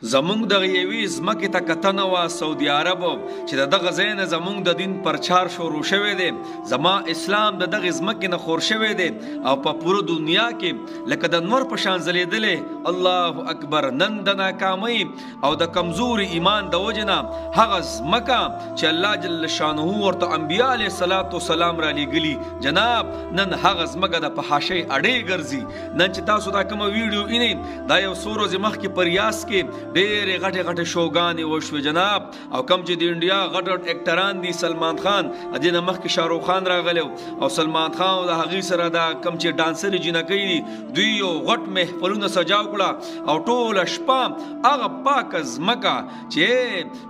زمونږ دغه یوې ځمکې ته کتنه وه سعودي عرب چې د دغه ځای نه زمونږ د دین پرچار شروع شوی دی. زما اسلام د دغې ځمکې نه خور شوی دی او په پوره دنیا کې لکه د نور په شان ځلېدلی. الله اکبر. نن د ناکامۍ او د کمزوري ایمان د وجې نه هغه ځمکه چې الله جل شانه ورته انبیا علیه الصلاة والسلام را لېږلي جناب نن هغه ځمکه د په حاشۍ اډې ګرځي. نن چې تاسو دا کومه ویډیو وینئ دا یو څو ورځې مخکې په ریاض کې ډېرې غټې غټې شوګانې وشوې جناب. او کم چې د انډیا غټ غټ اکټران دي سلمان خان دې نه مخکې شاهرخ خان راغلی او سلمان خان د هغې سره دا کم چې ډانسرې جینکۍ دي دوی یو غټ محفلونه سجاو کړه او ټوله شپه هغه پاکه ځمکه چې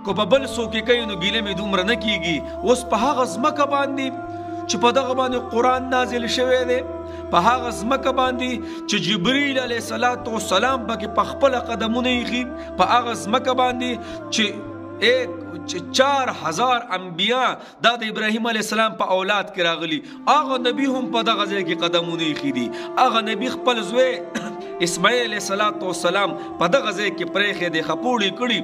کو په بل څوک یې کوي نو ګیله مې دومره نه کېږي اوس په هغه ځمکه باندې چې په دغه باندې قرآن نازل شوی دی په هغه ځمکه باندې چې جبریل علیه الصلاة والسلام پکې په خپله قدمونه ایښي په هغه ځمکه باندې چې 4000 انبیا دا د ابراهیم علیه السلام په اولاد کې راغلي هغه نبی هم په دغه ځای کې قدمونه ایښي دي. هغه نبی خپل زوی اسماعیل علیه الصلاة والسلام په دغه ځای کې پرېښی دی خپوړې کړي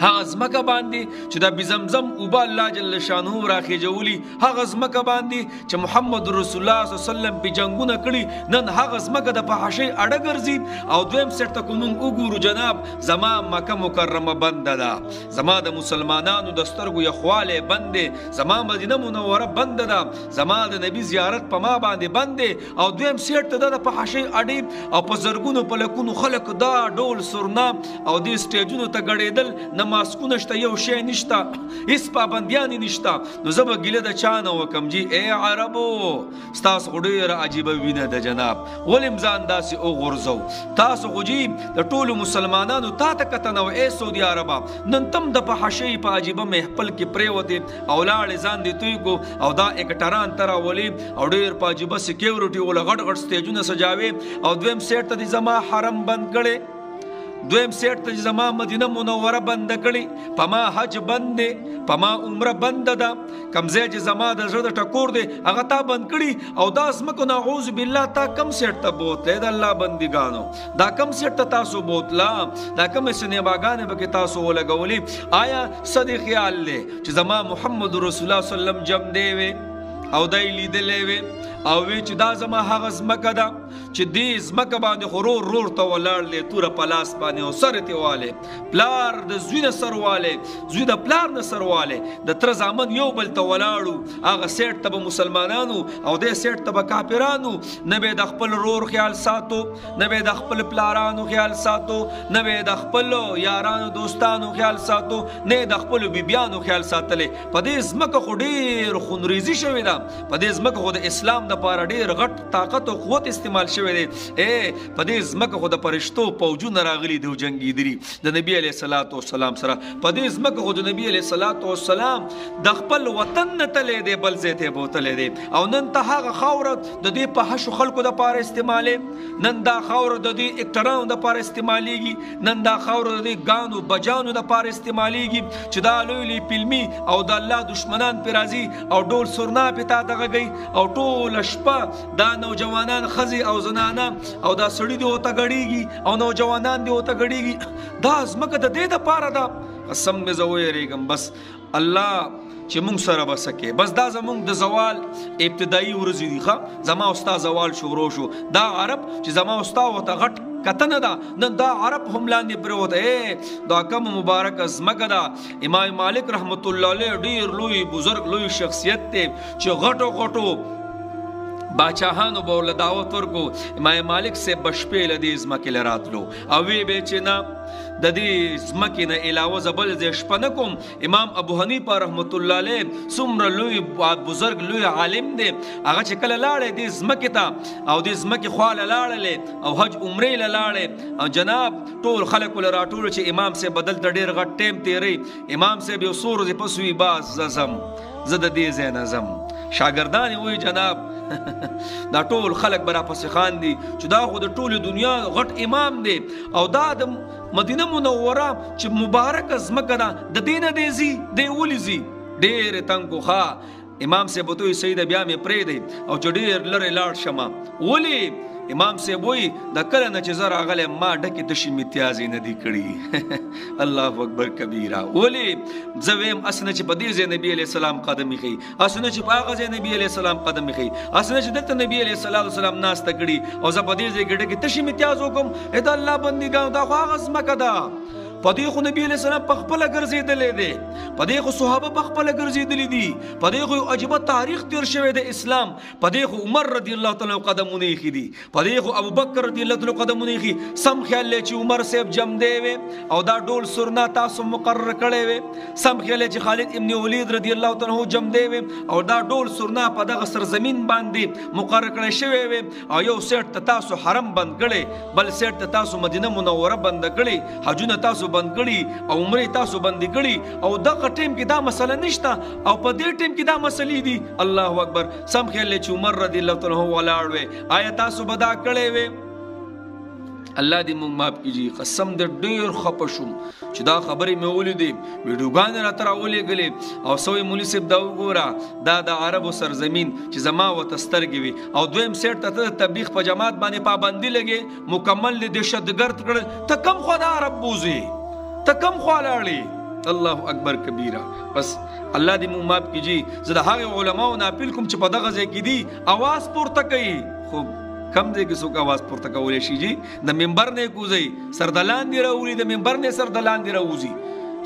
هغه ځمکه باندې چې د بزمزم اوبه الله جل شانه راخېجولي هغه ځمکه باندې چې محمد رسول الله صلی الله علیه وسلم په جنګونه کړي نن هغه ځمکه د په حاشۍ اډه ګرځي. او دویم سیټ ته که موږ وګورو جناب زما مکه مکرمه بنده ده زما د مسلمانانو د سترګو یخوالی بند دی زما مدینه منوره بنده ده زما د نبي زیارت په ما باندې بند دی. او دویم سیټ ته د په حاشۍ اډې او په زرګونو په لکونو خلک دا ډول سرنا او دې سټیجونو ته ګډېدل نه ماسکونه شته یو شی نشته هیڅ پابندیانې نشته. نو زه به ګیله د چا نه وکم جي ای عربو ستاسو خو ډېره عجیبه وینه ده جناب ولې ځان داسې وغورځو تاسو خو جي د ټولو مسلمانانو تا ته کتنه وه ای سعودي عربه نن تم د په حاشۍ په عجیبه محفل کې پرېوتې او لاړې ځان دې توی کو او دا اکټران ته راولې او ډېر په عجیبه سکیورټي وله غټ غټ سټیجونه سجاوې او دویم سیټ ته دې زما حرم بند کړی دویم سیټ ته زما مدینه منوره بند کړي په ما حج بند دی په ما عمره بند ده کم ځای چې زما د زړه د ټکور دی هغه تا بند کړي او دا ځمکو نعوذ بالله تا کم سیټ ته بوتلی د الله بندګانو دا کم سیټ ته تاسو بوتلا دا کمې سینماګانې پکې تاسو ولګولي آیا څه دې خیال دی چې زما محمد رسول الله صلی الله علیه وسلم جم دی وی او دای لیدلې وی او وی چې دا زما هغه ځمکه ده چې دې ځمکه باندې خو رور ته ولاړلې توره په لاس باندې او سر تې والې پلار د زوی نه سر والې زوی د پلار نه سر والې د تره زامن یو بل ته ولاړو هغه سیټ ته به مسلمانانو او دې سیټ ته به کافرانو نه به د خپل رور خیال ساتو نه به د خپل پلارانو خیال ساتو نه به د خپل یارانو دوستانو خیال ساتو نه د خپل بیبیانو خیال ساتلې په دې ځمکه خو ډېر خونریزي شوې ده په دې ځمکه خو د اسلام دپاره ډېر غټ طاقت او قوت استعمال شوی دی په دې ځمکه خو د فرشتو پوجونه راغلي دي او جنګېدلي د نبي علیه الصلاة والسلام سره په دې ځمکه خو د نبي علیه الصلاة والسلام د خپل وطن نه تلی دی بل ځای ته یې بوتلی دی او نن ته هغه خاوره د دې په حشو خلکو دپاره استعمالې نن دا خاوره د دې اکټرانو دپاره استعمالیږي نن دا خاوره د دې ګانو بجانو دپاره استعمالیږي چې دا لوی لوی فلمي او د الله دشمنان پرې راځي او ډول سرنا پې تا دغه کوي او ټوله شپه دا نوجوانان ښځې او زنانه او دا سړي دې ورته ګډېږي او نوجوانان دې ورته ګډېږي دا ځمکه د دې دپاره ده قسم مې زه ویرېږم بس الله چې موږ سره به څه کوي بس دا زموږ د زوال ابتدایي ورځې دي ښه زما او ستا زوال شروع شو دا عرب چې زما او ستا ورته غټ کتنه ده نن دا عرب هم لاندې پرېوته دا کوم مبارکه ځمکه ده امام مالک رحمت الله علیه ډېر لوی بزرګ لوی شخصیت دی چې غټو غټو باچاهانو به ورله دعوت ورکو امام مالک صاحب به شپې له دې ځمکې له راتلو او وی به چې نه د دې ځمکې نه علاوه زه بل ځای شپه نه کوم امام ابو حنیفه رحمت الله علیه څومره لوی بزرګ لوی عالم دی هغه چې کله لاړی دې ځمکې ته او دې ځمکې خواله لاړلې او حج عمرې له لاړې او جناب ټول خلک له راټولو چې امام صاحب به دلته ډېر غټ ټیم تېروي امام صاحب یو څو ورځې پس وي باز زه ځم زه د دې ځای نه ځم شاګردان یې وایي جناب دا ټول خلک به راپسې خاندي چې دا خو د ټولې دنیا غټ امام دی او دا د مدینه منوره چې مبارکه ځمکه ده د دې نه دی ځي دی ولې ځي ډېرې تنګ خوا امام صاحب ته وایي سیده بیا مې پرېږدئ او چې ډېر لرې لاړ شمه ولې امام صاحب وایي د کله نه چې زه راغلی ما ډکې تشې متیازې نه دي کړي الله اکبر کبیره. ولې زه ویم هسې نه چې په دې ځای نبي علیه السلام قدم ایښی، هسې نه چې په هغه ځای نبي علیه السلام قدم ایښی، هسې نه چې دلته نبي علیه السلام ناسته کړي او زه په دې ځای کې ډکې تشې متیاز وکړم. د الله بندګانو دا خو هغه ځمکه ده، په دې خو نبی علیه السلام په خپله ګرځېدلی دی، په دې خو صحابه په خپله ګرځېدلي دي، په دې خو یو عجیبه تاریخ تیر شوی د اسلام، په دې خو عمر رضی الله تعالی قدمونه ایښي دي، په دې خو ابوبکر رضی الله تعالی قدمونه ایښي. سم خیال دی چې عمر صاحب جمدی وی او دا ډول سرنا تاسو مقرر کړی وی، سم خیال دی چې خالد ابن ولید رضی الله تعالی جمدی وی او دا ډول سرنا په دغه سرزمین باندې مقرر کړی شوی وی او یو سیټ ته تاسو حرم بند کړی، بل سیټ ته تاسو مدینه منوره بند کړی، حجونه تاسو بند کړي او عمرې تاسو بندي کړي او دغه ټیم کې دا مسله نشته او په دې ټیم کې دا مسلې دي. الله اکبر. سم خیال دی چې عمر رضی الله تعالی ولاړ وی، آیا تاسو به دا کړی وی؟ الله دې موږ معاف کړي. قسم دې ډېر خفه شوم چې دا خبرې مې ولیدې، ویډیوګانې راته راولېږلې او سوی مولي صاحب دا وګوره دا د عربو سرزمین چې زما ورته سترګې وي او دویم سیټ ته د تبلیغ په جماعت باندې پابندي لګې، مکمل دې دهشتګرد کړ. ته کم خوا د عرب بوځې، ته کم خوا لاړې؟ الله اکبر کبیره. بس الله دې موږ معاف کړي. زه د هغې علماو نه اپیل کوم چې په دغه ځای کې دي اواز پورته کوي، خو کم ځای کې څوک اواز پورته کولی شي جي؟ د منبر نه یې کوزئ، سر د لاندې راولي، د منبر نه سر د لاندې راوځي،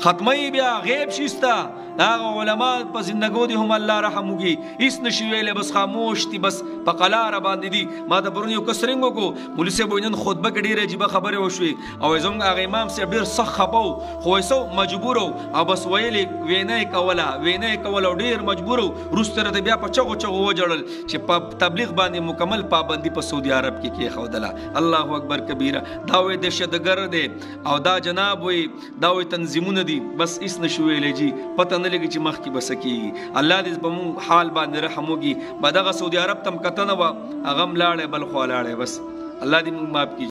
ختمه بیا غیب شیسته. هغه علما په زندګو دي هم الله رحم وکړي، هیڅ نشي ویلی، بس خاموش دي، بس په قلاره باندې دي. ما د پرون یو کس رنګ وکړو، مولي صاحب وایي نن خطبه کې ډېرې عجیبه خبرې وشوې او زموږ هغه امام صاحب ډېر سخت خفه و، خو وایسو مجبور او بس ویلې وینا یې کوله او ډېر مجبور و. وروسته راته بیا په چغو چغو وجړل چې په تبلیغ باندې مکمل پابندي په سعودي عرب کې کېښودله. الله اکبر کبیره. دا وایي دهشتګرد دی او دا جناب وایي دا وایي تنظیمونه دي، بس هیڅ نشو ویلی جي، پته نه لګي چې مخکې به څه کېږي. الله دې په موږ حال باندې رحم وکړي. به دغه سعودي عرب ته م کتنه وه، هغه م لاړی بل خوا لاړی، بس الله دې موږ معاف کړي.